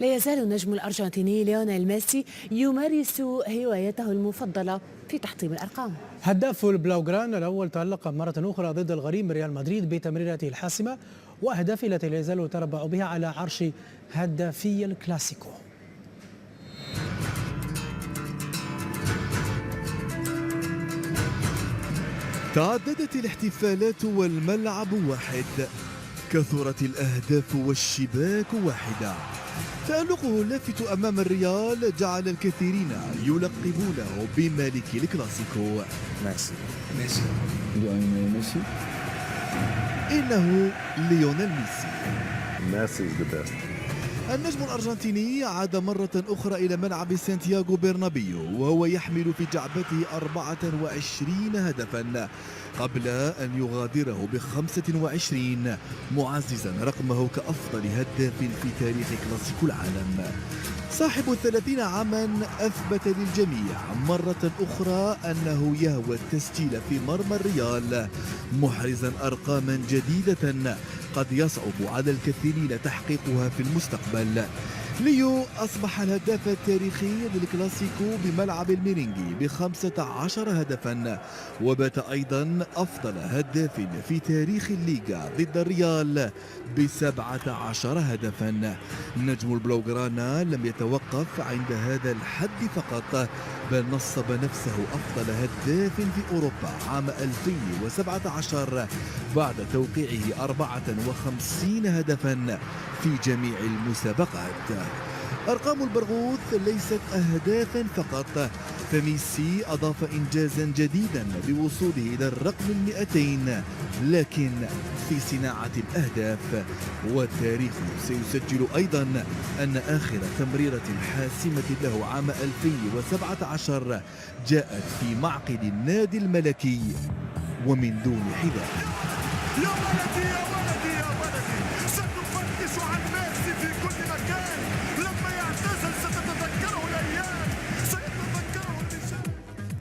لا يزال النجم الأرجنتيني ليونيل ميسي يمارس هوايته المفضلة في تحطيم الأرقام. هداف البلاوغران الأول تألق مرة أخرى ضد الغريم ريال مدريد بتمريرته الحاسمة وأهدافه التي لا يزال يتربع بها على عرش هدافي الكلاسيكو. تعددت الاحتفالات والملعب واحد، كثرت الأهداف والشباك واحدة. تألقه اللافت أمام الريال جعل الكثيرين يلقبونه بملك الكلاسيكو. ميسي إنه ليونيل ميسي. Messi is the best. النجم الأرجنتيني عاد مرة أخرى إلى ملعب سانتياغو برنابيو وهو يحمل في جعبته 24 هدفا قبل أن يغادره ب25 معززا رقمه كأفضل هداف في تاريخ كلاسيكو العالم. صاحب 30 عاما أثبت للجميع مرة أخرى أنه يهوى التسجيل في مرمى الريال، محرزا أرقاما جديدة قد يصعب على الكثيرين تحقيقها في المستقبل. ليو أصبح الهداف التاريخي للكلاسيكو بملعب الميرينغي ب15 هدفا، وبات أيضا أفضل هداف في تاريخ الليغا ضد الريال ب17 هدفا. نجم البلوغرانا لم يتوقف عند هذا الحد فقط، بل نصب نفسه أفضل هداف في أوروبا عام 2017 بعد توقيعه 54 هدفا في جميع المسابقات. أرقام البرغوث ليست أهدافا فقط، فميسي أضاف إنجازا جديدا بوصوله إلى الرقم 200 لكن في صناعة الأهداف. والتاريخ سيسجل أيضا أن آخر تمريرة حاسمة له عام 2017 جاءت في معقل النادي الملكي ومن دون حذاء. يا ولدي يا ولدي يا ولدي، ستفتش عن